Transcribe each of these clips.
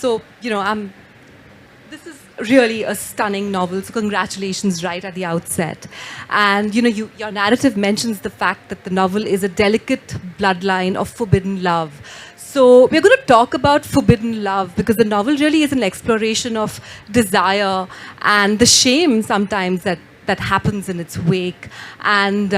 So, this is really a stunning novel, so congratulations right at the outset. And your narrative mentions the fact that the novel is a delicate bloodline of forbidden love. So we're going to talk about forbidden love because the novel really is an exploration of desire and the shame sometimes that happens in its wake, and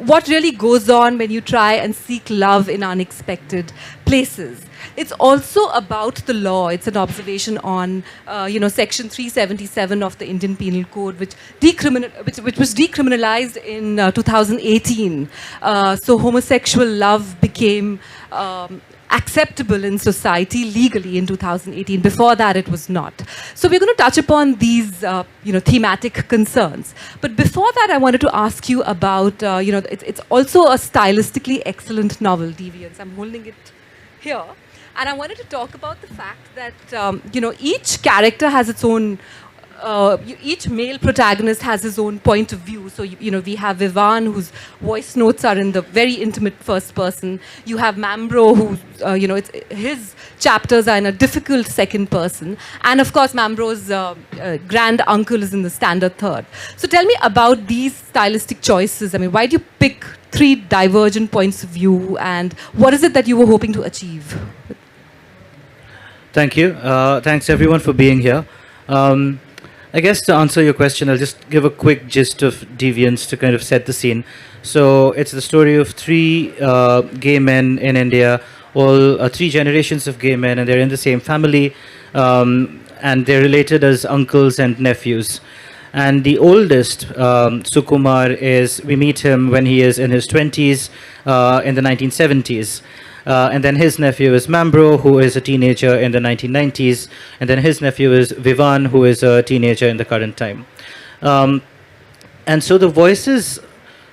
what really goes on when you try and seek love in unexpected places. It's also about the law. It's an observation on, Section 377 of the Indian Penal Code, which was decriminalized in 2018. So homosexual love became acceptable in society legally in 2018. Before that, it was not. So we're going to touch upon these, thematic concerns. But before that, I wanted to ask you about, it's also a stylistically excellent novel, Deviance. I'm holding it here. And I wanted to talk about the fact that, each character has its own, each male protagonist has his own point of view. So, we have Vivan, whose voice notes are in the very intimate first person. You have Mambro, who, his chapters are in a difficult second person. And of course, Mambro's grand uncle is in the standard third. So tell me about these stylistic choices. I mean, why do you pick three divergent points of view, and what is it that you were hoping to achieve? Thank you. Thanks everyone for being here. I guess to answer your question, I'll just give a quick gist of Deviance to kind of set the scene. So it's the story of three gay men in India, all three generations of gay men, and they're in the same family, and they're related as uncles and nephews. And the oldest, Sukumar, we meet him when he is in his 20s in the 1970s. And then his nephew is Mambro, who is a teenager in the 1990s. And then his nephew is Vivan, who is a teenager in the current time. And so the voices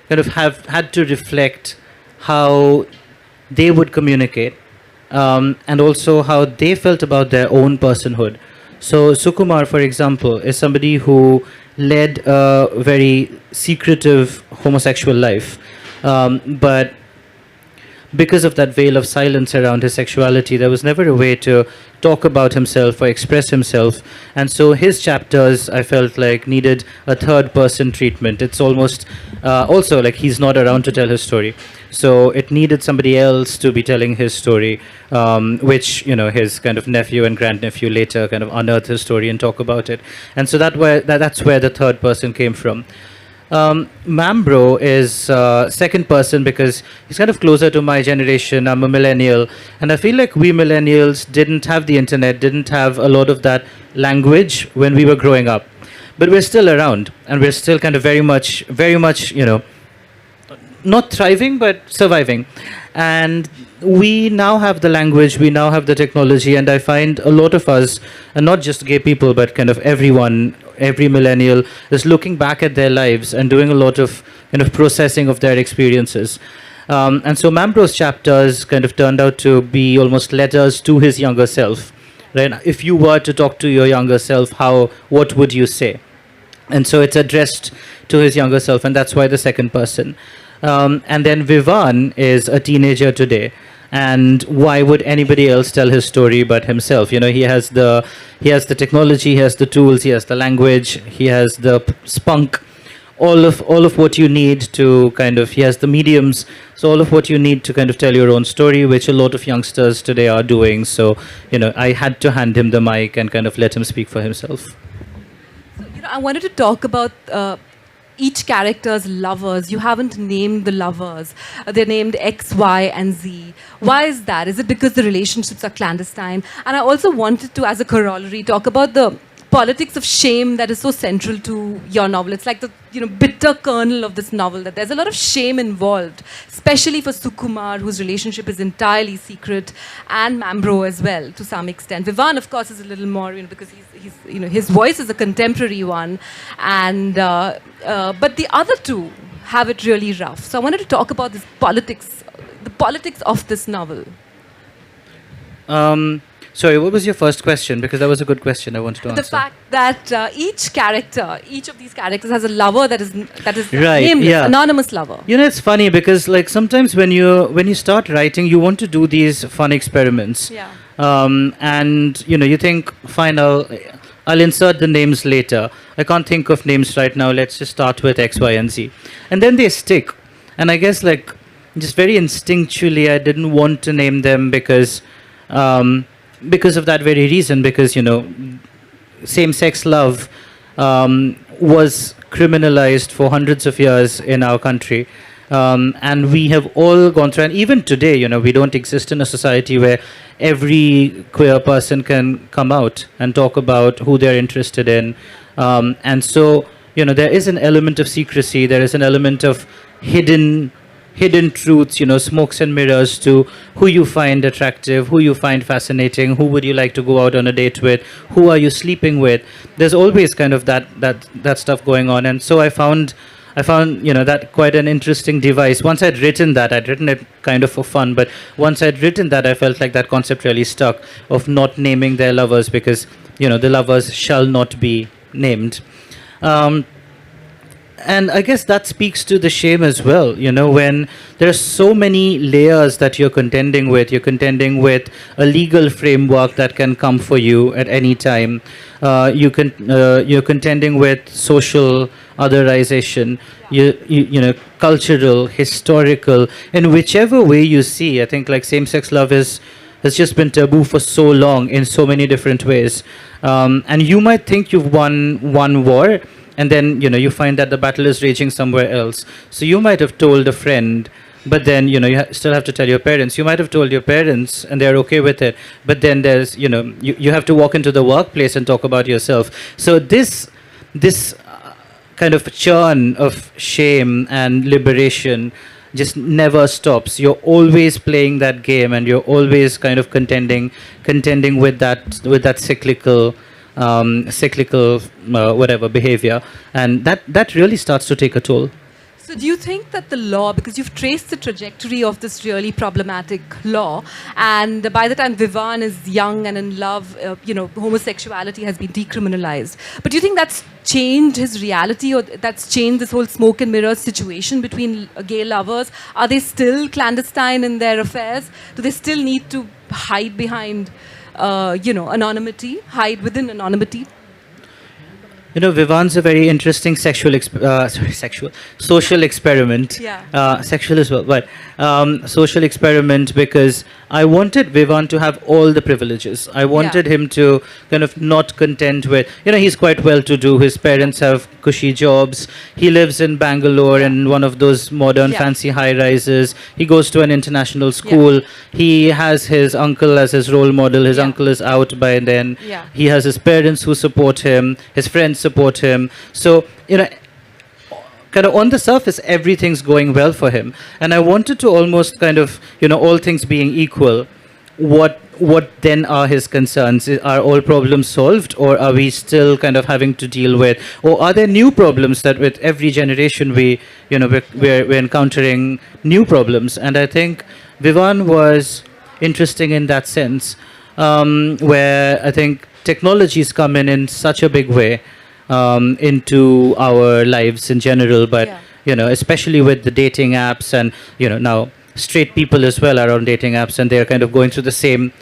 kind of have had to reflect how they would communicate, and also how they felt about their own personhood. So Sukumar, for example, is somebody who led a very secretive homosexual life. But because of that veil of silence around his sexuality, there was never a way to talk about himself or express himself. And so his chapters, I felt like, needed a third person treatment. It's almost also like he's not around to tell his story. So it needed somebody else to be telling his story, which, his kind of nephew and grandnephew later kind of unearth his story and talk about it. And so that's where the third person came from. Mambro is second person because he's kind of closer to my generation. I'm a millennial, and I feel like we millennials didn't have the internet, didn't have a lot of that language when we were growing up. But we're still around, and we're still kind of very much, not thriving, but surviving. And we now have the language, we now have the technology, and I find a lot of us, and not just gay people, but kind of everyone, every millennial, is looking back at their lives and doing a lot of kind of processing of their experiences. And so Mambro's chapters kind of turned out to be almost letters to his younger self. Right? If you were to talk to your younger self, what would you say? And so it's addressed to his younger self, and that's why the second person. And then Vivan is a teenager today. And why would anybody else tell his story but himself? He has the technology, he has the tools, he has the language, he has the spunk, all of what you need to he has the mediums, so all of what you need to kind of tell your own story, which a lot of youngsters today are doing. So, I had to hand him the mic and kind of let him speak for himself. So, I wanted to talk about each character's lovers. You haven't named the lovers. They're named X, Y, and Z. Why is that? Is it because the relationships are clandestine? And I also wanted to, as a corollary, talk about the politics of shame that is so central to your novel. It's like the bitter kernel of this novel, that there's a lot of shame involved, especially for Sukumar, whose relationship is entirely secret, and Mambro as well, to some extent. Vivan, of course, is a little more, because his voice is a contemporary one, and but the other two have it really rough. So I wanted to talk about this politics, the politics of this novel. Sorry, what was your first question? Because that was a good question I wanted to The answer. fact that each of these characters has a lover that is Right, nameless, yeah. anonymous lover. You know, it's funny because like sometimes when you start writing, you want to do these fun experiments. Yeah. And you think, fine, I'll insert the names later. I can't think of names right now. Let's just start with X, Y, and Z, and then they stick. And I guess like just very instinctually, I didn't want to name them because of that very reason. Because same-sex love was criminalized for hundreds of years in our country. And we have all gone through, and even today, we don't exist in a society where every queer person can come out and talk about who they're interested in. And so, there is an element of secrecy, there is an element of hidden truths, smokes and mirrors to who you find attractive, who you find fascinating, who would you like to go out on a date with, who are you sleeping with. There's always kind of that stuff going on. And so I found that quite an interesting device. Once I'd written it kind of for fun, but once I'd written that, I felt like that concept really stuck, of not naming their lovers, because the lovers shall not be named. And I guess that speaks to the shame as well, when there are so many layers that you're contending with. You're contending with a legal framework that can come for you at any time. You're contending with social otherization, cultural, historical, in whichever way you see. I think like same-sex love has just been taboo for so long in so many different ways. And you might think you've won one war, and then you find that the battle is raging somewhere else. So you might have told a friend, but then you still have to tell your parents. You might have told your parents and they're okay with it, but then there's you have to walk into the workplace and talk about yourself. So this kind of churn of shame and liberation just never stops. You're always playing that game, and you're always kind of contending with that cyclical whatever behavior, and that really starts to take a toll. So do you think that the law, because you've traced the trajectory of this really problematic law, and by the time Vivan is young and in love, homosexuality has been decriminalized. But do you think that's changed his reality, or that's changed this whole smoke and mirrors situation between gay lovers? Are they still clandestine in their affairs? Do they still need to hide behind, anonymity, hide within anonymity? Vivan's a very interesting social experiment. Yeah. Sexual as well, but social experiment, because I wanted Vivan to have all the privileges. I wanted him to kind of not content with, he's quite well to do. His parents have cushy jobs. He lives in Bangalore in one of those modern fancy high rises. He goes to an international school. He has his uncle as his role model. His uncle is out by then. He has his parents who support him. His friends support him. So, kind of on the surface, everything's going well for him. And I wanted to almost kind of, all things being equal, what then are his concerns? Are all problems solved, or are we still kind of having to deal with, or are there new problems that with every generation we're encountering new problems? And I think Vivan was interesting in that sense, where I think technologies come in such a big way into our lives in general, but especially with the dating apps, and now straight people as well are on dating apps, and they're kind of going through the same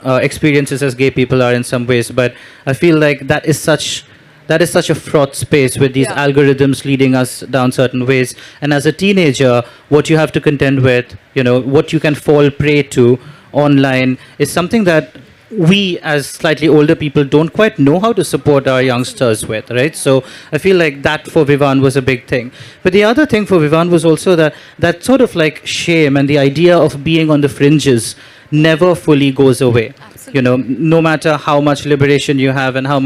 experiences as gay people are in some ways. But I feel like that is such a fraught space with these algorithms leading us down certain ways. And as a teenager, what you have to contend with, what you can fall prey to online, is something that we as slightly older people don't quite know how to support our youngsters with, right? So I feel like that for Vivan was a big thing. But the other thing for Vivan was also that sort of like shame and the idea of being on the fringes never fully goes away. Absolutely. No matter how much liberation you have and how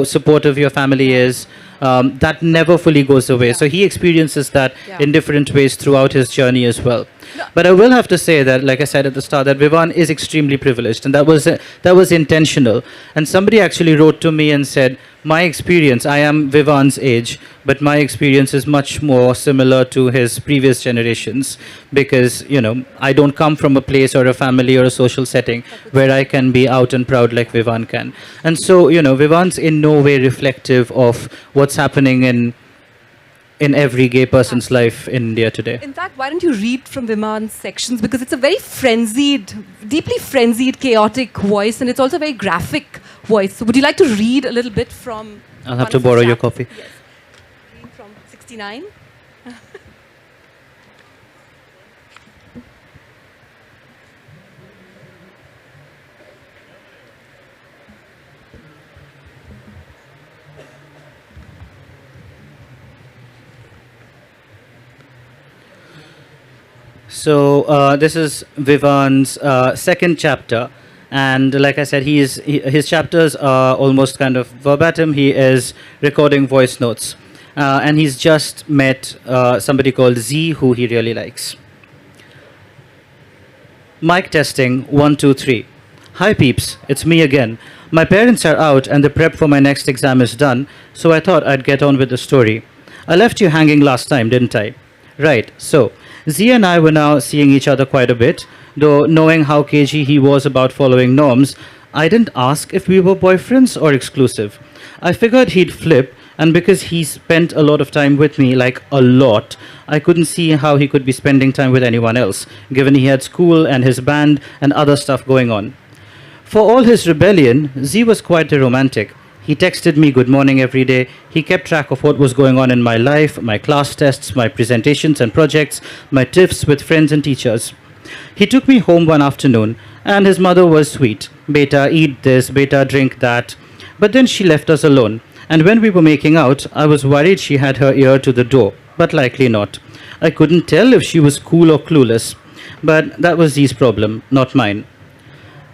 supportive your family is, that never fully goes away. So he experiences that in different ways throughout his journey as well. But I will have to say that, like I said at the start, that Vivan is extremely privileged, and that was intentional. And somebody actually wrote to me and said, "My experience, I am Vivan's age, but my experience is much more similar to his previous generations because I don't come from a place or a family or a social setting where I can be out and proud like Vivan can." And so Vivan's in no way reflective of what's happening in every gay person's life in India today. In fact, why don't you read from Viman's sections, because it's a very frenzied, deeply frenzied, chaotic voice, and it's also a very graphic voice. So would you like to read a little bit from... I'll have to borrow your copy. Yes. Read from 69. So this is Vivan's second chapter, and like I said, his chapters are almost kind of verbatim. He is recording voice notes, and he's just met somebody called Z, who he really likes. Mic testing, 1, 2, 3. Hi peeps, it's me again. My parents are out and the prep for my next exam is done, so I thought I'd get on with the story. I left you hanging last time, didn't I? Right, so Z and I were now seeing each other quite a bit, though knowing how cagey he was about following norms, I didn't ask if we were boyfriends or exclusive. I figured he'd flip, and because he spent a lot of time with me, like a lot, I couldn't see how he could be spending time with anyone else, given he had school and his band and other stuff going on. For all his rebellion, Z was quite a romantic. He texted me good morning every day. He kept track of what was going on in my life, my class tests, my presentations and projects, my tiffs with friends and teachers. He took me home one afternoon, and his mother was sweet. Beta, eat this, beta, drink that. But then she left us alone, and when we were making out, I was worried she had her ear to the door, but likely not. I couldn't tell if she was cool or clueless, but that was Z's problem, not mine.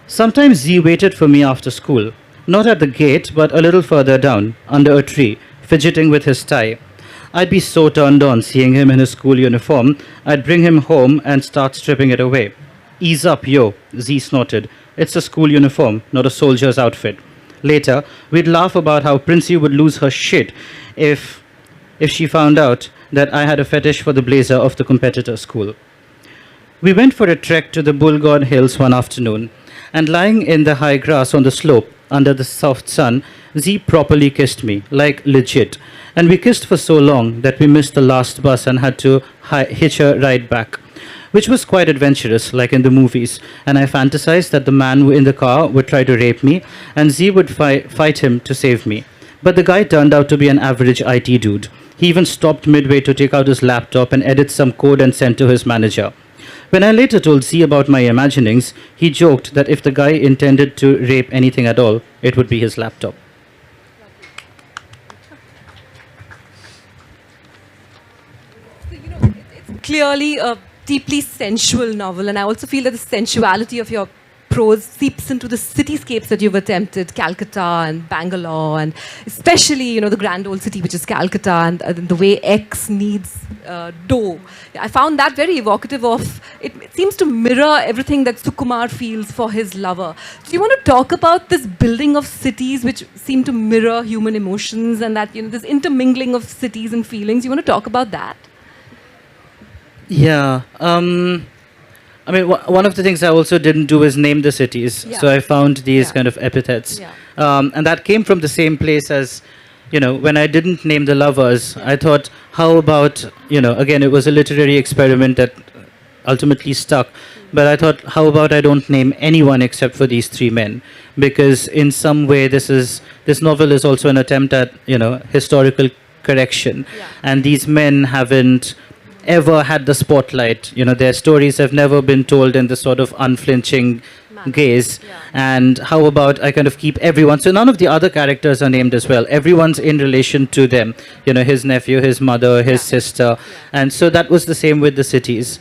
Sometimes Z waited for me after school. Not at the gate, but a little further down, under a tree, fidgeting with his tie. I'd be so turned on seeing him in his school uniform, I'd bring him home and start stripping it away. Ease up, yo, Z snorted. It's a school uniform, not a soldier's outfit. Later, we'd laugh about how Princey would lose her shit if she found out that I had a fetish for the blazer of the competitor school. We went for a trek to the Bulgod Hills one afternoon, and lying in the high grass on the slope, under the soft sun, Z properly kissed me, like legit. And we kissed for so long that we missed the last bus and had to hitch a ride back, which was quite adventurous, like in the movies. And I fantasized that the man in the car would try to rape me, and Z would fight him to save me. But the guy turned out to be an average IT dude. He even stopped midway to take out his laptop and edit some code and send to his manager. When I later told Z about my imaginings, he joked that if the guy intended to rape anything at all, it would be his laptop. So, it's clearly a deeply sensual novel, and I also feel that the sensuality of your prose seeps into the cityscapes that you've attempted, Calcutta and Bangalore, and especially, the grand old city, which is Calcutta, and the way X needs dough. I found that very evocative of, it seems to mirror everything that Sukumar feels for his lover. So you want to talk about this building of cities which seem to mirror human emotions, and that, this intermingling of cities and feelings. You want to talk about that? Yeah. I mean, one of the things I also didn't do is name the cities. Yeah. So I found these kind of epithets. Yeah. And that came from the same place as, when I didn't name the lovers, I thought, how about, again, it was a literary experiment that ultimately stuck. But I thought, how about I don't name anyone except for these three men? Because in some way, this novel is also an attempt at, historical correction. Yeah. And these men haven't ever had the spotlight. Their stories have never been told in the sort of unflinching gaze. Yeah. And how about I kind of keep everyone, so none of the other characters are named as well. Everyone's in relation to them. His nephew, his mother, his sister. And so that was the same with the cities.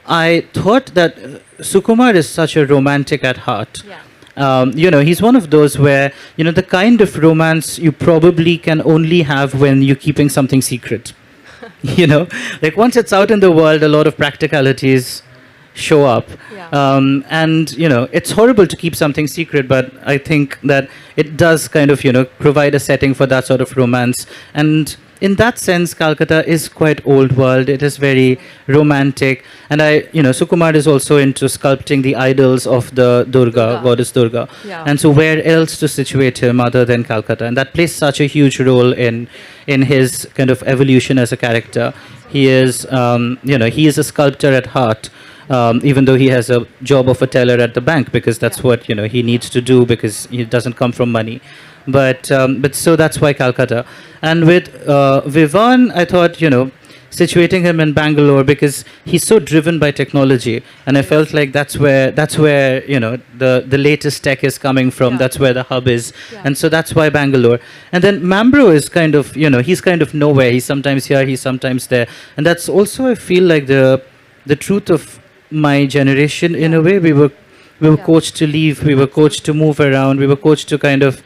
I thought that Sukumar is such a romantic at heart. Yeah. He's one of those where, the kind of romance you probably can only have when you're keeping something secret. you know, like once it's out in the world, a lot of practicalities show up. Yeah. And, you know, it's horrible to keep something secret, but I think that it does kind of, you know, provide a setting for that sort of romance. And in that sense, Calcutta is quite old world. It is very romantic. And Sukumar is also into sculpting the idols of the Durga, goddess Durga. Yeah. And so where else to situate him other than Calcutta? And that plays such a huge role in his kind of evolution as a character. He is, he is a sculptor at heart. Even though he has a job of a teller at the bank, because that's what he needs to do, because he doesn't come from money. But so that's why Calcutta. And with Vivan, I thought situating him in Bangalore, because he's so driven by technology, and I felt like that's where the latest tech is coming from. That's where the hub is, and so that's why Bangalore. And then Mambro is kind of he's kind of nowhere. He's sometimes here, he's sometimes there, and that's also, I feel like, the truth of my generation. In a way, we were coached to leave, we were coached to move around, we were coached to kind of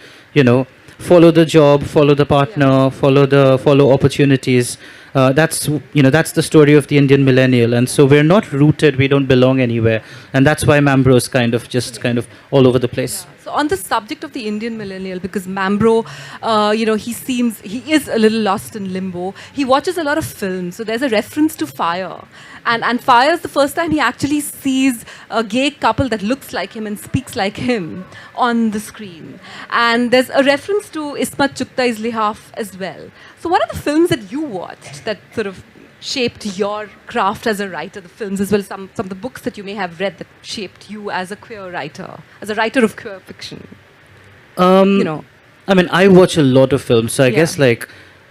follow the job, follow the partner, follow opportunities. That's the story of the Indian millennial, and so we're not rooted, we don't belong anywhere, and that's why Mambro is kind of all over the place. So on the subject of the Indian millennial, because Mambro, he is a little lost in limbo. He watches a lot of films, so there's a reference to Fire. And Fire is the first time he actually sees a gay couple that looks like him and speaks like him on the screen. And there's a reference to Ismat Chughai's Lihaf as well. So what are the films that you watched that sort of shaped your craft as a writer, the films as well as some of the books that you may have read that shaped you as a queer writer, as a writer of queer fiction? I mean, I watch a lot of films, so I guess like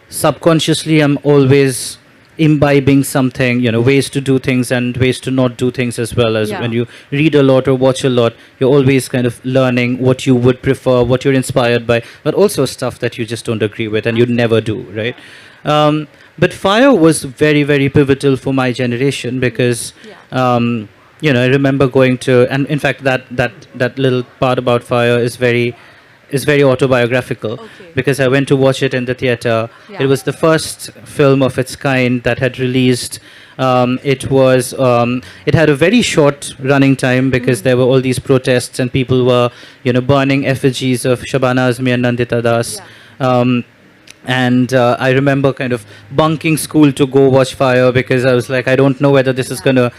subconsciously I'm always imbibing something, ways to do things and ways to not do things as well. As when you read a lot or watch a lot, you're always kind of learning what you would prefer, what you're inspired by, but also stuff that you just don't agree with and you'd never do, right? But Fire was very, very pivotal for my generation, because I remember going to, and in fact that little part about Fire is very autobiographical, because I went to watch it in the theater. It was the first film of its kind that had released. It had a very short running time, because there were all these protests and people were burning effigies of Shabana Azmi and Nandita Das. And I remember kind of bunking school to go watch Fire, because I was like, I don't know whether this is going to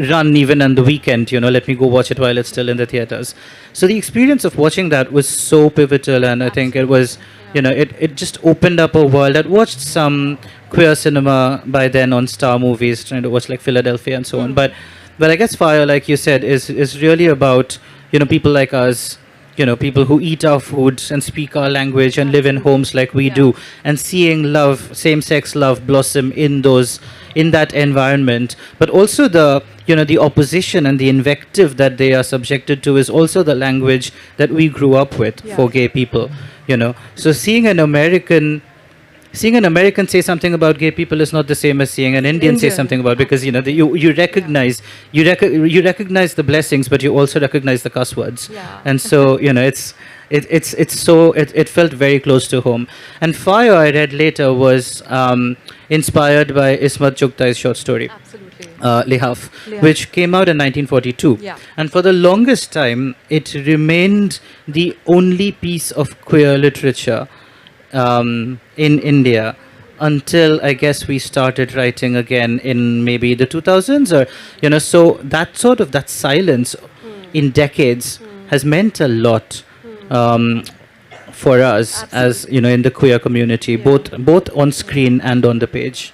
run even on the weekend, let me go watch it while it's still in the theaters. So the experience of watching that was so pivotal, and I think it was, it just opened up a world. I'd watched some queer cinema by then on Star Movies, trying to watch like Philadelphia and so on. But I guess Fire, like you said, is really about, people like us, people who eat our food and speak our language and live in homes like we do, and seeing love, same-sex love blossom in that environment. But also the opposition and the invective that they are subjected to is also the language that we grew up with for gay people. So seeing an American say something about gay people is not the same as seeing an Indian say something about, because you recognize the blessings, but you also recognize the cuss words, and so it felt very close to home. And Fire, I read later, was inspired by Ismat Chughai's short story. Lihaf, which came out in 1942. And for the longest time, it remained the only piece of queer literature in India, until I guess we started writing again in maybe the 2000s, or so that silence in decades has meant a lot for us. Absolutely. As in the queer community, both on screen and on the page.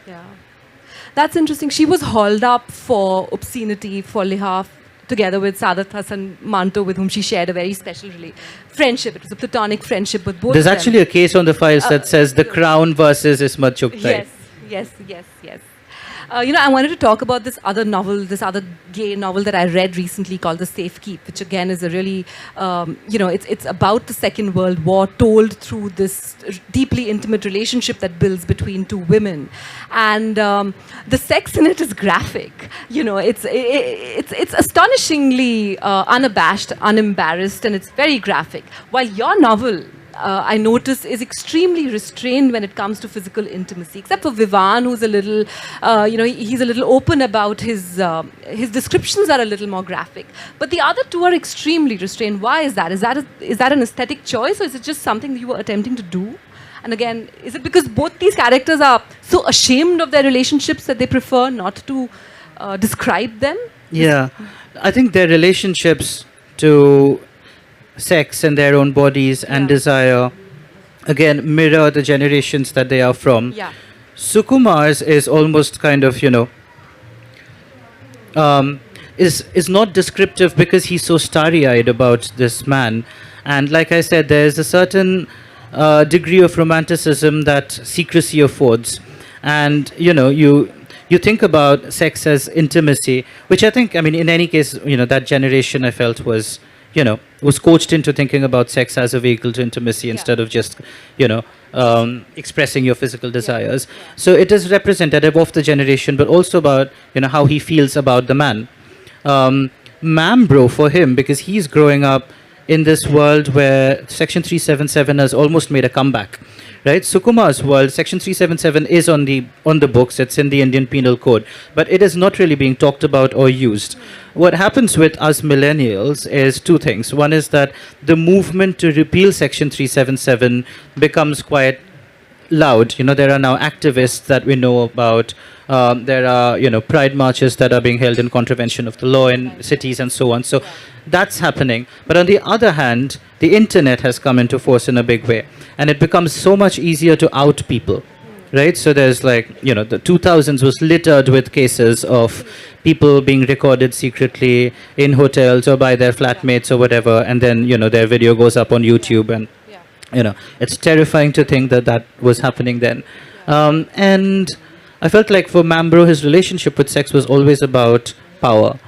That's interesting. She was hauled up for obscenity for Lihaf, together with Sadat Hassan Manto, with whom she shared a very special friendship. It was a platonic friendship with both. There's actually a case on the files that says The Crown versus Ismat Chughai. Yes. I wanted to talk about this other gay novel that I read recently called The Safe Keep, which again is a really, it's about the Second World War told through this deeply intimate relationship that builds between two women. And the sex in it is graphic. It's astonishingly unabashed, unembarrassed, and it's very graphic. While your novel, I notice, is extremely restrained when it comes to physical intimacy, except for Vivan, who's a little, he's a little open about his descriptions are a little more graphic. But the other two are extremely restrained. Why is that? Is that an aesthetic choice, or is it just something that you were attempting to do? And again, is it because both these characters are so ashamed of their relationships that they prefer not to describe them? Yeah, I think their relationships to sex and their own bodies and desire, again, mirror the generations that they are from. Yeah. Sukumar's is almost kind of, is not descriptive because he's so starry-eyed about this man. And like I said, there is a certain degree of romanticism that secrecy affords. And, you think about sex as intimacy, which I think, in any case, that generation I felt was, was coached into thinking about sex as a vehicle to intimacy instead of just, expressing your physical desires. So it is representative of the generation, but also about, how he feels about the man. Mambro for him, because he's growing up in this world where Section 377 has almost made a comeback, right? Sukumar's world, Section 377 is on the books, it's in the Indian Penal Code, but it is not really being talked about or used. What happens with us millennials is two things. One is that the movement to repeal Section 377 becomes quite loud. There are now activists that we know about. There are, pride marches that are being held in contravention of the law in cities and so on. So that's happening. But on the other hand, the internet has come into force in a big way. And it becomes so much easier to out people, right? So there's the 2000s was littered with cases of people being recorded secretly in hotels or by their flatmates or whatever. And then, their video goes up on YouTube and it's terrifying to think that was happening then. And I felt like for Mambro, his relationship with sex was always about power.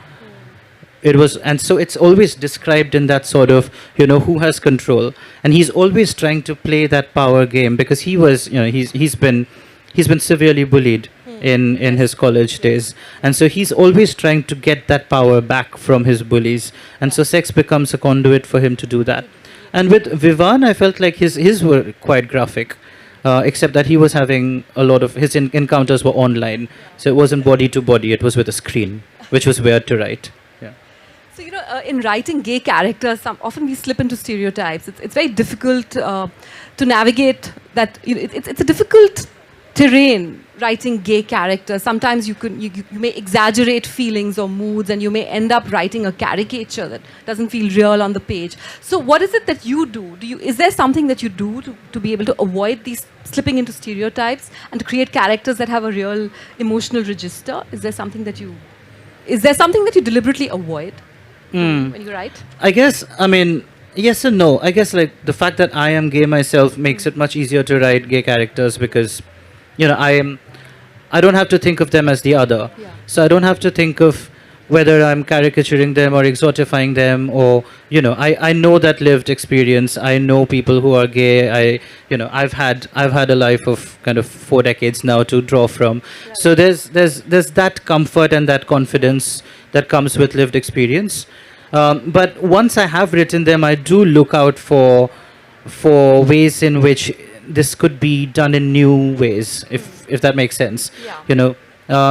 It was, and so it's always described in that sort of, who has control. And he's always trying to play that power game because he was, he's been severely bullied in his college days. And so he's always trying to get that power back from his bullies. And so sex becomes a conduit for him to do that. And with Vivan, I felt like his were quite graphic, except that he was having a lot of his encounters were online, so it wasn't body to body; it was with a screen, which was weird to write. Yeah. So in writing gay characters, often we slip into stereotypes. It's very difficult to navigate that. It's a difficult terrain writing gay characters. Sometimes you may exaggerate feelings or moods, and you may end up writing a caricature that doesn't feel real on the page. So what is it that you do? Is there something that you do to be able to avoid these slipping into stereotypes and to create characters that have a real emotional register? Is there something that you deliberately avoid when you write? I guess, yes and no. I guess like the fact that I am gay myself makes it much easier to write gay characters because I don't have to think of them as the other. Yeah. So I don't have to think of whether I'm caricaturing them or exotifying them or, I know that lived experience. I know people who are gay. I've had a life of kind of 4 decades now to draw from. Right. So there's that comfort and that confidence that comes with lived experience. But once I have written them, I do look out for ways in which this could be done in new ways, if that makes sense. Yeah.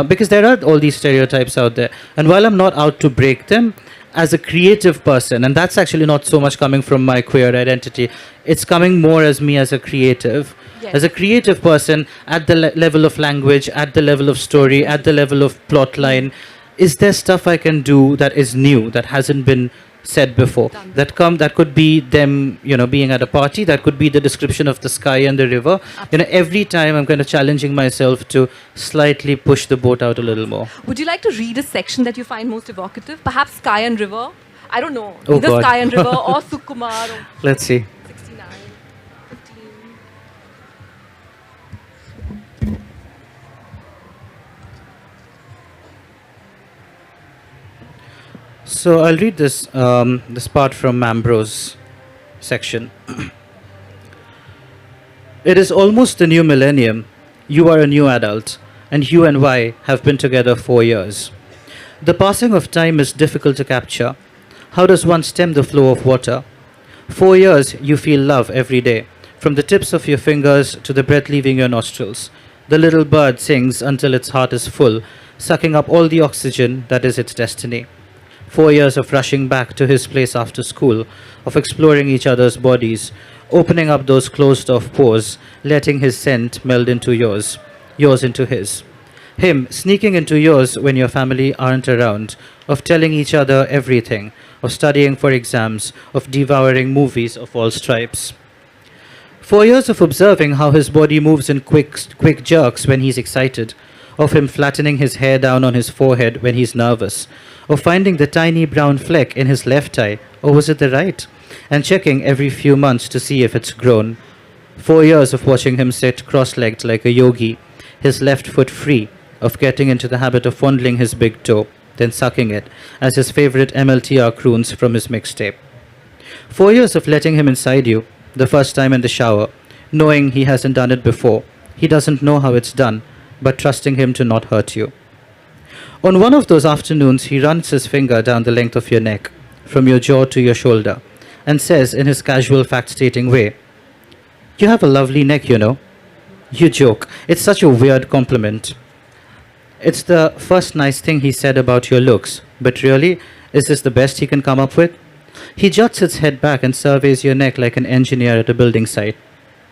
Because there are all these stereotypes out there. And while I'm not out to break them, as a creative person, and that's actually not so much coming from my queer identity, it's coming more as me as a creative. Yes. As a creative person, at the level of language, at the level of story, at the level of plot line, is there stuff I can do that is new, that hasn't been said before? That could be them, being at a party. That could be the description of the sky and the river. Every time I'm kind of challenging myself to slightly push the boat out a little more. Would you like to read a section that you find most evocative? Perhaps Sky and River? I don't know. Oh, Either God. Sky and River or Sukumar. Or Let's see. 69, 15. So I'll read this part from Mambro's section. It is almost the new millennium. You are a new adult, and you and Y have been together 4 years. The passing of time is difficult to capture. How does one stem the flow of water? 4 years, you feel love every day, from the tips of your fingers to the breath leaving your nostrils. The little bird sings until its heart is full, sucking up all the oxygen that is its destiny. 4 years of rushing back to his place after school, of exploring each other's bodies, opening up those closed off pores, letting his scent meld into yours, yours into his. Him sneaking into yours when your family aren't around, of telling each other everything, of studying for exams, of devouring movies of all stripes. 4 years of observing how his body moves in quick jerks when he's excited, of him flattening his hair down on his forehead when he's nervous, of finding the tiny brown fleck in his left eye, or was it the right, and checking every few months to see if it's grown. 4 years of watching him sit cross-legged like a yogi, his left foot free, of getting into the habit of fondling his big toe, then sucking it, as his favorite MLTR croons from his mixtape. 4 years of letting him inside you, the first time in the shower, knowing he hasn't done it before, he doesn't know how it's done, but trusting him to not hurt you. On one of those afternoons, he runs his finger down the length of your neck, from your jaw to your shoulder, and says in his casual fact-stating way, "You have a lovely neck, you know." You joke. It's such a weird compliment. It's the first nice thing he said about your looks, but really, is this the best he can come up with? He juts his head back and surveys your neck like an engineer at a building site.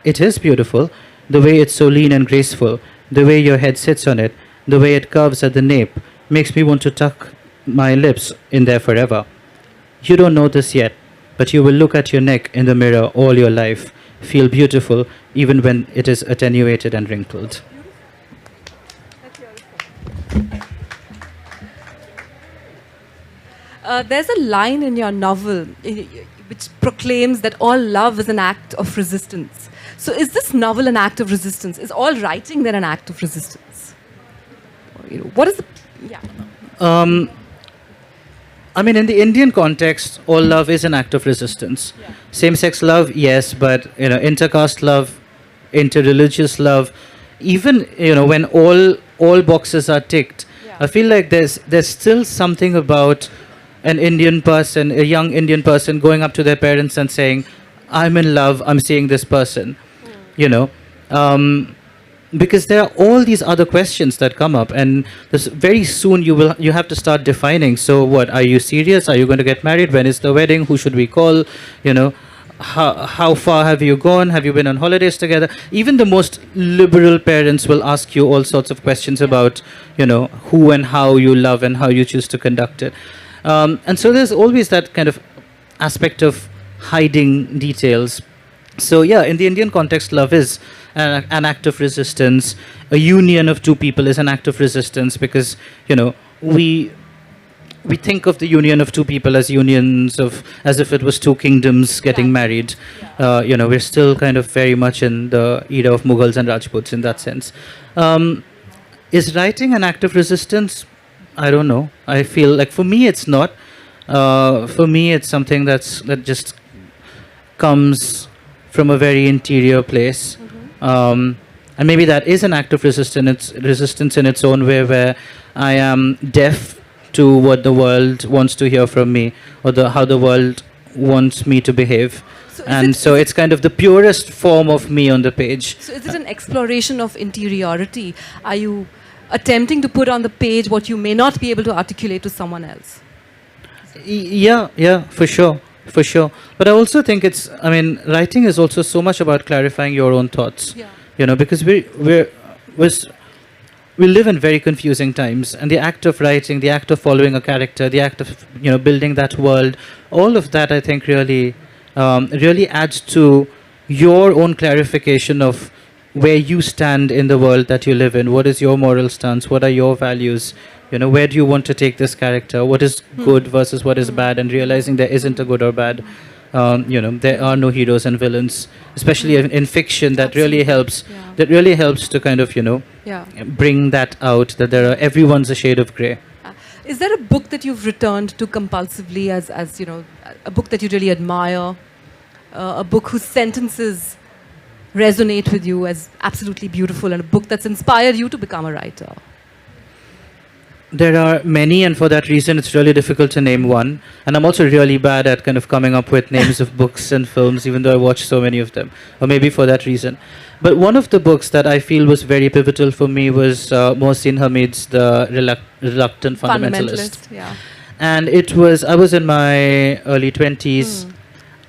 It is beautiful, the way it's so lean and graceful, the way your head sits on it, the way it curves at the nape, makes me want to tuck my lips in there forever. You don't know this yet, but you will look at your neck in the mirror all your life, feel beautiful even when it is attenuated and wrinkled. There's a line in your novel which proclaims that all love is an act of resistance. So is this novel an act of resistance? Is all writing then an act of resistance? What is the... Yeah. I mean, in the Indian context, all love is an act of resistance. Yeah. Same-sex love, yes, but intercaste love, interreligious love, even when all boxes are ticked, Yeah. I feel like there's still something about an Indian person, a young Indian person, going up to their parents and saying, "I'm in love. I'm seeing this person," because there are all these other questions that come up, and very soon you have to start defining. So what? Are you serious? Are you going to get married? When is the wedding? Who should we call? How far have you gone? Have you been on holidays together? Even the most liberal parents will ask you all sorts of questions about who and how you love and how you choose to conduct it. And so there's always that kind of aspect of hiding details. So yeah, in the Indian context, love is an act of resistance. A union of two people is an act of resistance because we think of the union of two people as as if it was two kingdoms getting married. We're still kind of very much in the era of Mughals and Rajputs in that sense. Is writing an act of resistance? I don't know. I feel like for me it's not. For me it's something that just comes from a very interior place. And maybe that is an act of resistance in its own way, where I am deaf to what the world wants to hear from me, or how the world wants me to behave. So it's kind of the purest form of me on the page. So is it an exploration of interiority? Are you attempting to put on the page what you may not be able to articulate to someone else? Yeah, for sure. But I also think writing is also so much about clarifying your own thoughts. Yeah. Because we live in very confusing times, and the act of writing, the act of following a character, the act of building that world, all of that I think really adds to your own clarification of where you stand in the world that you live in. What is your moral stance? What are your values? Where do you want to take this character? What is good versus what is bad? And realizing there isn't a good or bad. There are no heroes and villains, especially in fiction. That really helps. Yeah. That really helps to kind of bring that out. That everyone's a shade of grey. Is there a book that you've returned to compulsively as a book that you really admire, a book whose sentences resonate with you as absolutely beautiful, and a book that's inspired you to become a writer? There are many, and for that reason, it's really difficult to name one. And I'm also really bad at kind of coming up with names of books and films, even though I watch so many of them, or maybe for that reason. But one of the books that I feel was very pivotal for me was Mohsin Hamid's The Reluctant Fundamentalist. Yeah. And I was in my early 20s,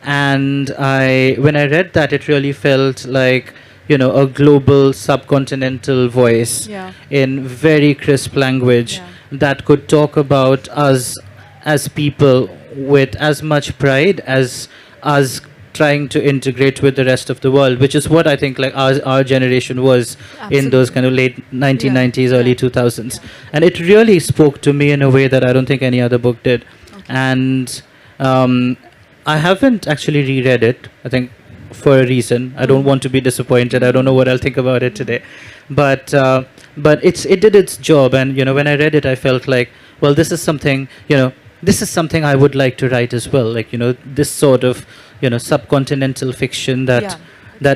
and when I read that, it really felt like, a global subcontinental voice Yeah. in very crisp language Yeah. that could talk about us as people with as much pride as us trying to integrate with the rest of the world, which is what I think like our generation was in those kind of late 1990s, early 2000s. And it really spoke to me in a way that I don't think any other book did. And I haven't actually reread it, I think, for a reason. I don't want to be disappointed. I don't know what I'll think about it today. But it did its job. And, when I read it, I felt like, well, this is something, I would like to write as well. Like, this sort of, subcontinental fiction that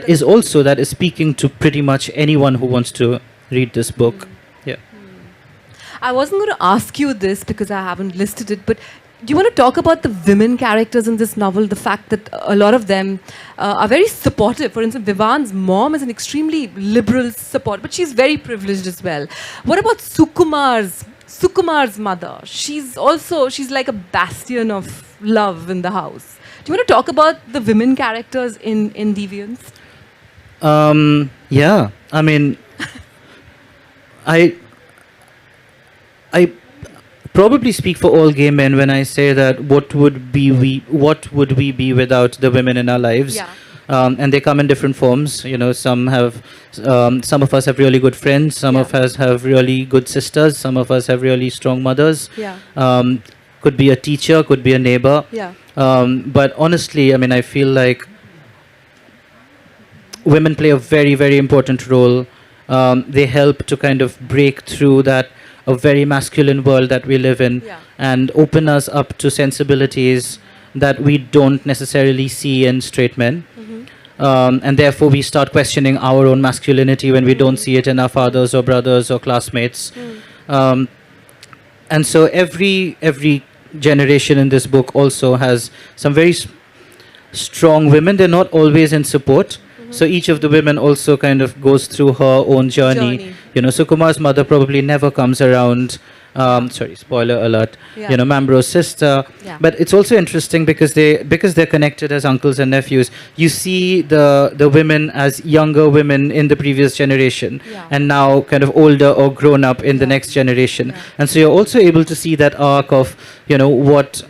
is speaking to pretty much anyone who wants to read this book. Yeah. I wasn't going to ask you this because I haven't listed it, but do you want to talk about the women characters in this novel? The fact that a lot of them are very supportive. For instance, Vivan's mom is an extremely liberal support, but she's very privileged as well. What about Sukumar's mother? She's like a bastion of love in the house. Do you want to talk about the women characters in Deviance? Yeah. I mean, I probably speak for all gay men when I say that what would we be without the women in our lives? Yeah. And they come in different forms. Some of us have really good friends. Some of us have really good sisters. Some of us have really strong mothers. Yeah. Could be a teacher, could be a neighbor. Yeah. But honestly, I mean, I feel like women play a very, very important role. They help to kind of break through that a very masculine world that we live in, and open us up to sensibilities that we don't necessarily see in straight men. And therefore we start questioning our own masculinity when we don't see it in our fathers or brothers or classmates. And so every generation in this book also has some very strong women. They're not always in support. So each of the women also kind of goes through her own journey. Sukumar's mother probably never comes around. Sorry, spoiler alert. Mambro's sister. Yeah. But it's also interesting because they're connected as uncles and nephews. You see the women as younger women in the previous generation, and now kind of older or grown up in the next generation. And so you're also able to see that arc of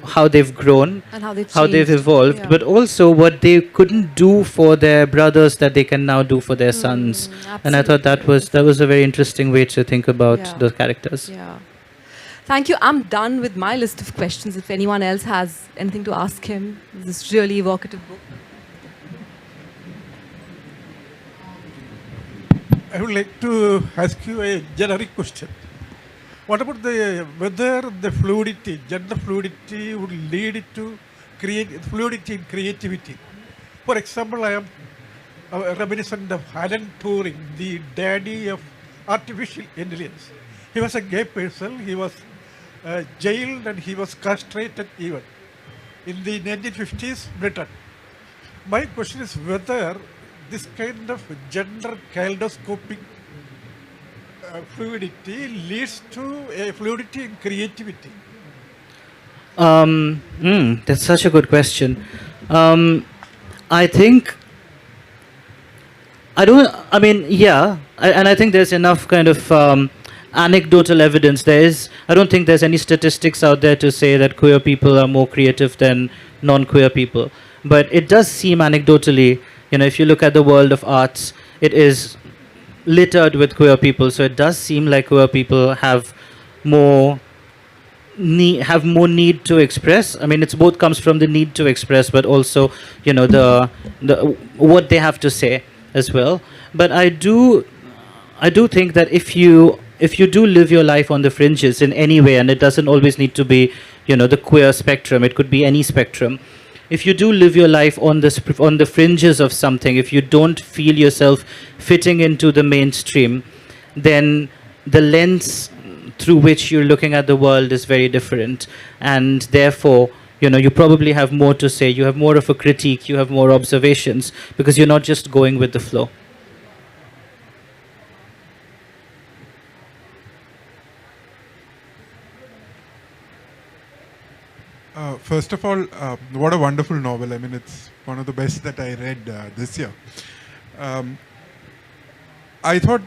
how they've grown And how they've how they've changed. evolved, Yeah. but also what they couldn't do for their brothers that they can now do for their sons. And I thought that was a very interesting way to think about Yeah. those characters. Yeah. Thank you. I'm done with my list of questions. If anyone else has anything to ask him, this really evocative book. I would like to ask you a generic question. What about whether the fluidity, gender fluidity would lead it to create fluidity in creativity? For example, I am reminiscent of Alan Turing, the daddy of artificial intelligence. He was a gay person, he was jailed and he was castrated even in the 1950s Britain. My question is whether this kind of gender kaleidoscopic fluidity leads to a fluidity in creativity. That's such a good question. I think I think there's enough kind of anecdotal evidence. I don't think there's any statistics out there to say that queer people are more creative than non-queer people. But it does seem anecdotally, if you look at the world of arts, it is littered with queer people. So it does seem like queer people have more need to express. I mean, it's both comes from the need to express, but also, the what they have to say as well. But I do think that if you do live your life on the fringes in any way, and it doesn't always need to be, the queer spectrum, it could be any spectrum. If you do live your life on the fringes of something, if you don't feel yourself fitting into the mainstream, then the lens through which you're looking at the world is very different, and therefore, you probably have more to say. You have more of a critique. You have more observations because you're not just going with the flow. First of all, what a wonderful novel. I mean, it's one of the best that I read this year. I thought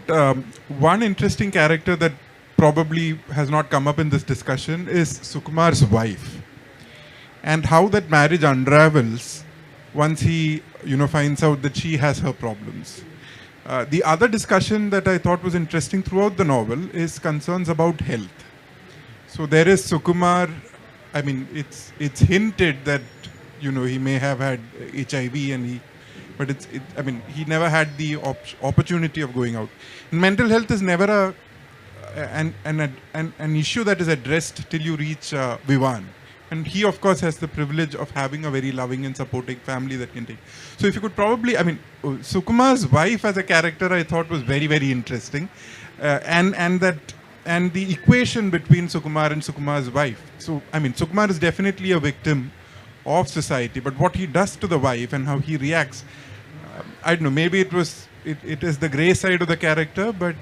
one interesting character that probably has not come up in this discussion is Sukumar's wife, and how that marriage unravels once he, finds out that she has her problems. The other discussion that I thought was interesting throughout the novel is concerns about health. So there is Sukumar. I mean, it's hinted that he may have had HIV, but he never had the opportunity of going out. And mental health is never an issue that is addressed till you reach Vivan. And he, of course, has the privilege of having a very loving and supporting family that can take. So if you could probably, Sukumar's wife as a character, I thought was very, very interesting, and the equation between Sukumar and Sukumar's wife. So, Sukumar is definitely a victim of society, but what he does to the wife and how he reacts, I don't know, maybe it is the grey side of the character, but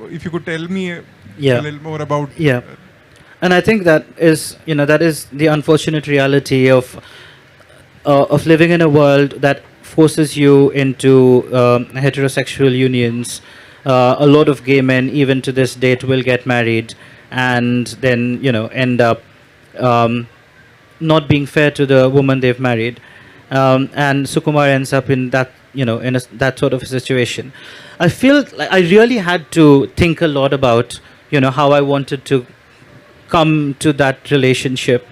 if you could tell me a little more about... Yeah. And I think that is the unfortunate reality of living in a world that forces you into heterosexual unions. A lot of gay men, even to this date, will get married and then, end up not being fair to the woman they've married. And Sukumar ends up in that, that sort of a situation. I feel like I really had to think a lot about, how I wanted to come to that relationship.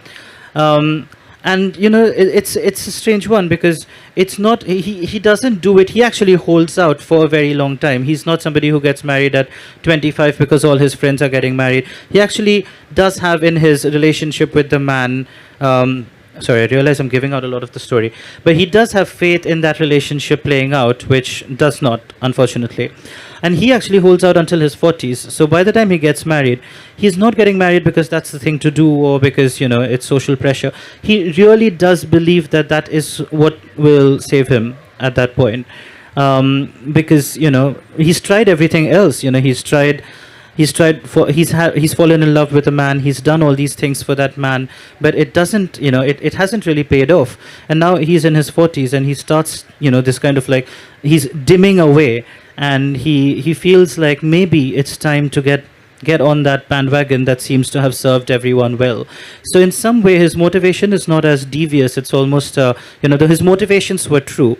And it's a strange one because it's not, he doesn't do it. He actually holds out for a very long time. He's not somebody who gets married at 25 because all his friends are getting married. He actually does have in his relationship with the man, sorry, I realize I'm giving out a lot of the story, but he does have faith in that relationship playing out, which does not, unfortunately. And he actually holds out until his 40s. So by the time he gets married, he's not getting married because that's the thing to do or because, it's social pressure. He really does believe that that is what will save him at that point. Because, he's tried everything else. He's fallen in love with a man. He's done all these things for that man, but it doesn't, it hasn't really paid off. And now he's in his 40s and he starts, this kind of like, he's dimming away. And he feels like maybe it's time to get on that bandwagon that seems to have served everyone well. So in some way, his motivation is not as devious. It's almost, his motivations were true.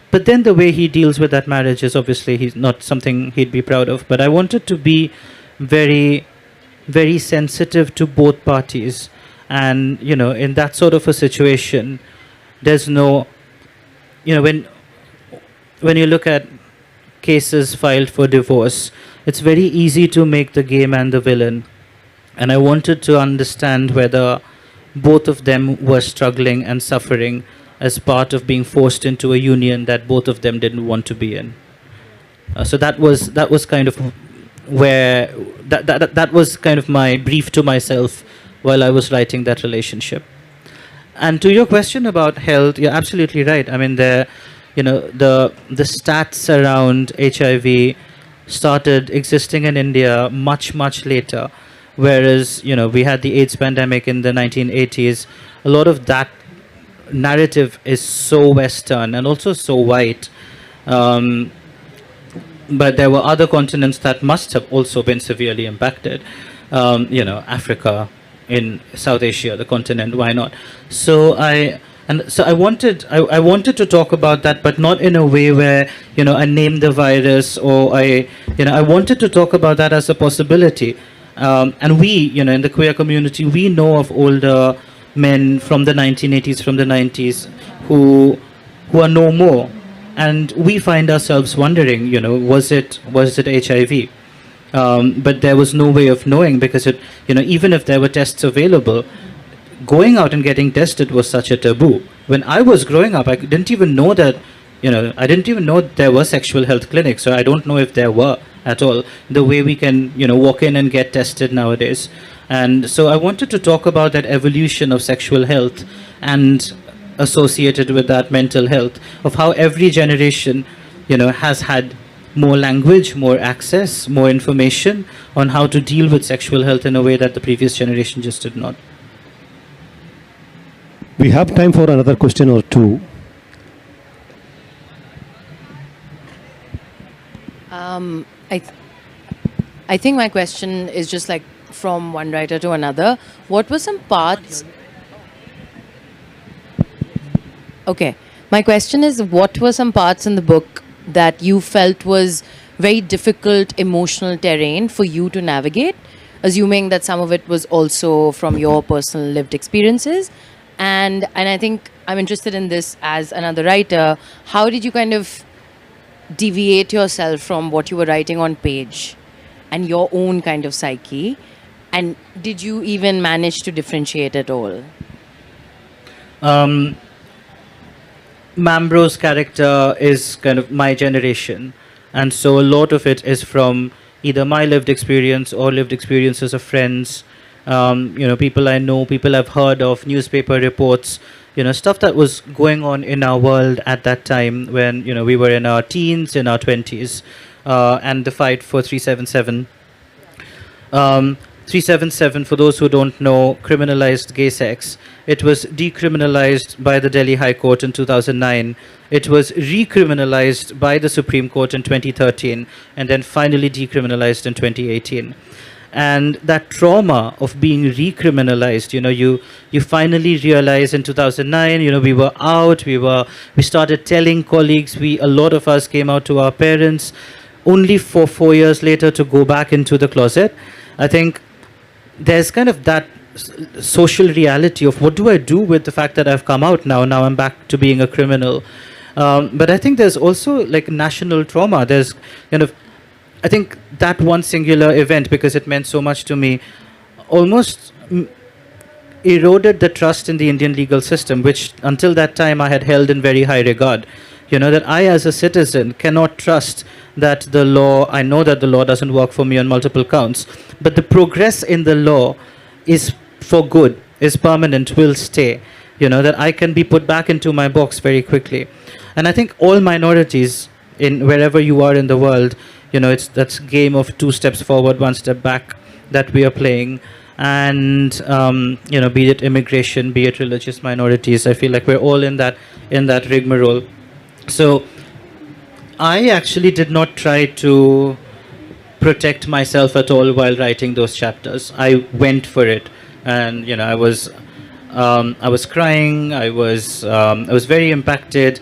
But then the way he deals with that marriage is obviously he's not something he'd be proud of. But I wanted to be very, very sensitive to both parties. And, in that sort of a situation, there's no, when you look at cases filed for divorce, it's very easy to make the gay man the villain. And I wanted to understand whether both of them were struggling and suffering as part of being forced into a union that both of them didn't want to be in. So that was kind of where that was kind of my brief to myself while I was writing that relationship. And to your question about health, you're absolutely right. I mean, the stats around HIV started existing in India much later, whereas we had the AIDS pandemic in the 1980s. A lot of that narrative is so Western and also so white, but there were other continents that must have also been severely impacted. Africa, in South Asia, the continent. Why not? So I wanted to talk about that, but not in a way where I name the virus or I wanted to talk about that as a possibility. And we, in the queer community, we know of older men from the 1980s, from the 90s, who are no more, and we find ourselves wondering, was it HIV? But there was no way of knowing because even if there were tests available, going out and getting tested was such a taboo. When I was growing up, I didn't even know that I didn't even know there were sexual health clinics, so I don't know if there were at all, the way we can, walk in and get tested nowadays. And so I wanted to talk about that evolution of sexual health and associated with that mental health, of how every generation, has had more language, more access, more information on how to deal with sexual health in a way that the previous generation just did not. We have time for another question or two. I think my question is just like from one writer to another. What were some parts? Okay. My question is, what were some parts in the book that you felt was very difficult emotional terrain for you to navigate, assuming that some of it was also from your personal lived experiences? And I think I'm interested in this as another writer. How did you kind of deviate yourself from what you were writing on page and your own kind of psyche? And did you even manage to differentiate at all? Mambro's character is kind of my generation, and so a lot of it is from either my lived experience or lived experiences of friends, people I know, people I've heard of, newspaper reports, stuff that was going on in our world at that time when, we were in our teens, in our 20s, and the fight for 377. 377, for those who don't know, criminalized gay sex. It was decriminalized by the Delhi High Court in 2009. It was recriminalized by the Supreme Court in 2013, and then finally decriminalized in 2018. And that trauma of being recriminalized, you finally realize in 2009, we were out, we started telling colleagues, a lot of us came out to our parents, only for 4 years later to go back into the closet. I think there's kind of that social reality of what do I do with the fact that I've come out now I'm back to being a criminal. But I think there's also like national trauma. There's kind of, I think that one singular event, because it meant so much to me, almost eroded the trust in the Indian legal system, which until that time I had held in very high regard. That I as a citizen cannot trust that the law, I know that the law doesn't work for me on multiple counts, but the progress in the law is for good, is permanent, will stay, that I can be put back into my box very quickly. And I think all minorities, in wherever you are in the world, it's that's game of 2 steps forward, 1 step back that we are playing. And be it immigration, be it religious minorities, I feel like we're all in that rigmarole. So I actually did not try to protect myself at all while writing those chapters. I went for it, and I was crying. I was very impacted,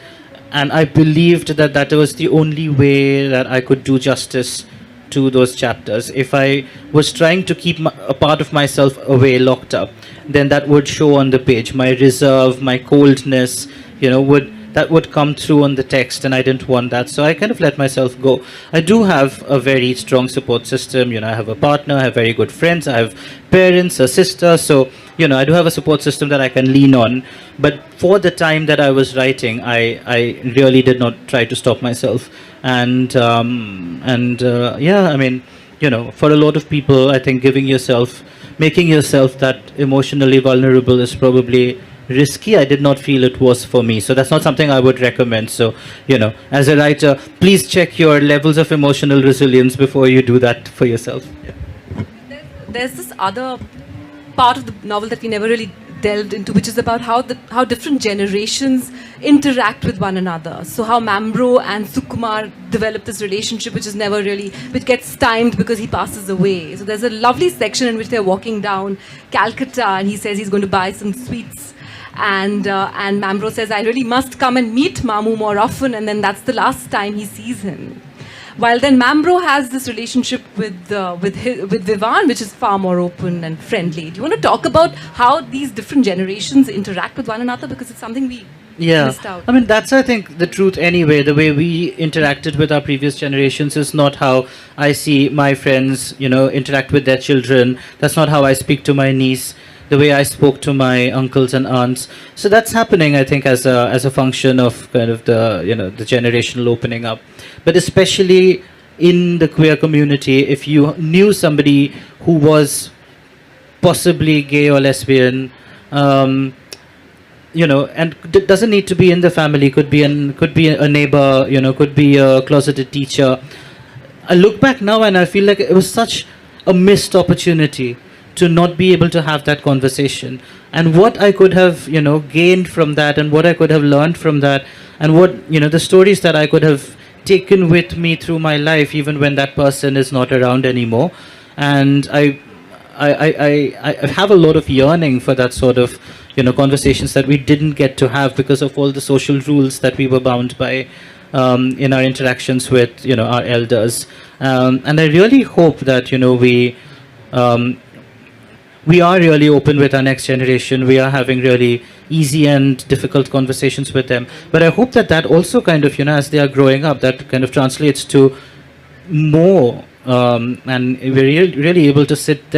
and I believed that was the only way that I could do justice to those chapters. If I was trying to keep a part of myself away, locked up, then that would show on the page. My reserve, my coldness, would come through on the text, and I didn't want that. So I kind of let myself go. I do have a very strong support system. I have a partner, I have very good friends, I have parents, a sister. So, I do have a support system that I can lean on. But for the time that I was writing, I really did not try to stop myself. And for a lot of people, I think making yourself that emotionally vulnerable is probably risky. I did not feel it was for me, so that's not something I would recommend. So as a writer, please check your levels of emotional resilience before you do that for yourself. There's this other part of the novel that we never really delved into, which is about how different generations interact with one another. So how Mambro and Sukumar develop this relationship, which gets timed because he passes away. So there's a lovely section in which they're walking down Calcutta, and he says he's going to buy some sweets. And Mambro says, I really must come and meet Mamu more often, and then that's the last time he sees him. While then Mambro has this relationship with Vivan, which is far more open and friendly. Do you want to talk about how these different generations interact with one another? Because it's something we missed out. I mean, that's, I think, the truth anyway. The way we interacted with our previous generations is not how I see my friends, interact with their children. That's not how I speak to my niece. the way I spoke to my uncles and aunts. So that's happening, I think, as a function of kind of the, you know, the generational opening up. But especially in the queer community, if you knew somebody who was possibly gay or lesbian, you know, and doesn't need to be in the family, could be a neighbor, you know, could be a closeted teacher. I look back now and I feel like it was such a missed opportunity to not be able to have that conversation. And what I could have, you know, gained from that, and what I could have learned from that, and what, you know, the stories that I could have taken with me through my life, even when that person is not around anymore. And I have a lot of yearning for that sort of, you know, conversations that we didn't get to have because of all the social rules that we were bound by in our interactions with, you know, our elders. And I really hope that, you know, we are really open with our next generation. We are having really easy and difficult conversations with them. But I hope that also kind of, you know, as they are growing up, that kind of translates to more, and we're really able to sit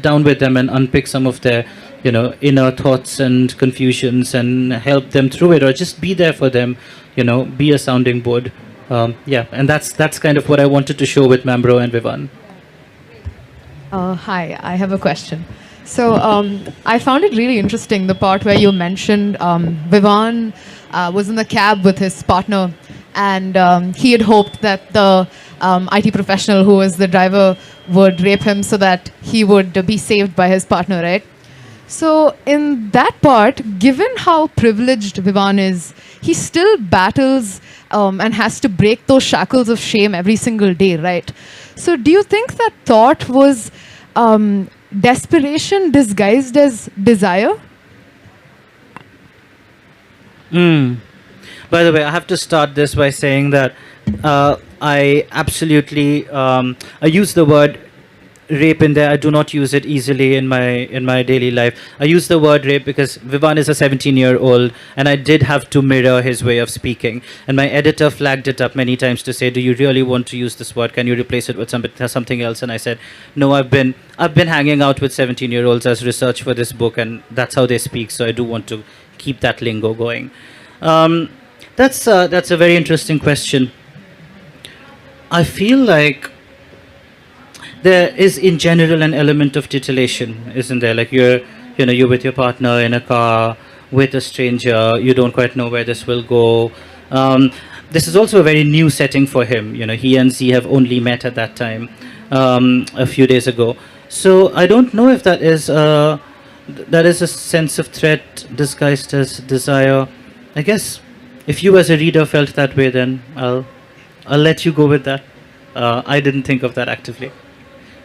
down with them and unpick some of their, you know, inner thoughts and confusions and help them through it, or just be there for them, you know, be a sounding board. Yeah, and that's kind of what I wanted to show with Mambro and Vivan. Hi, I have a question. So I found it really interesting, the part where you mentioned Vivan was in the cab with his partner, and he had hoped that the IT professional who was the driver would rape him so that he would be saved by his partner, right? So in that part, given how privileged Vivan is, he still battles and has to break those shackles of shame every single day, right? So do you think that thought was desperation disguised as desire? By the way, I have to start this by saying that I absolutely I use the word rape in there. I do not use it easily in my daily life. I use the word rape because Vivan is a 17-year-old, and I did have to mirror his way of speaking. And my editor flagged it up many times to say, "Do you really want to use this word? Can you replace it with something else?" And I said, "No, I've been hanging out with 17-year-olds as research for this book, and that's how they speak. So I do want to keep that lingo going." That's a very interesting question. I feel like there is in general an element of titillation, isn't there? Like you're with your partner in a car with a stranger, you don't quite know where this will go. This is also a very new setting for him. You know, he and Z have only met at that time a few days ago. So I don't know if that is a sense of threat disguised as desire. I guess if you as a reader felt that way, then I'll let you go with that. I didn't think of that actively.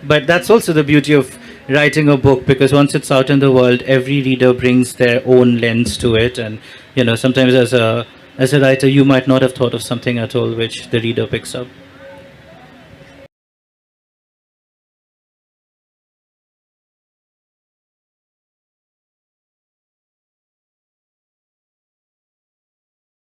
But that's also the beauty of writing a book, because once it's out in the world, every reader brings their own lens to it. And, you know, sometimes as a writer, you might not have thought of something at all, which the reader picks up.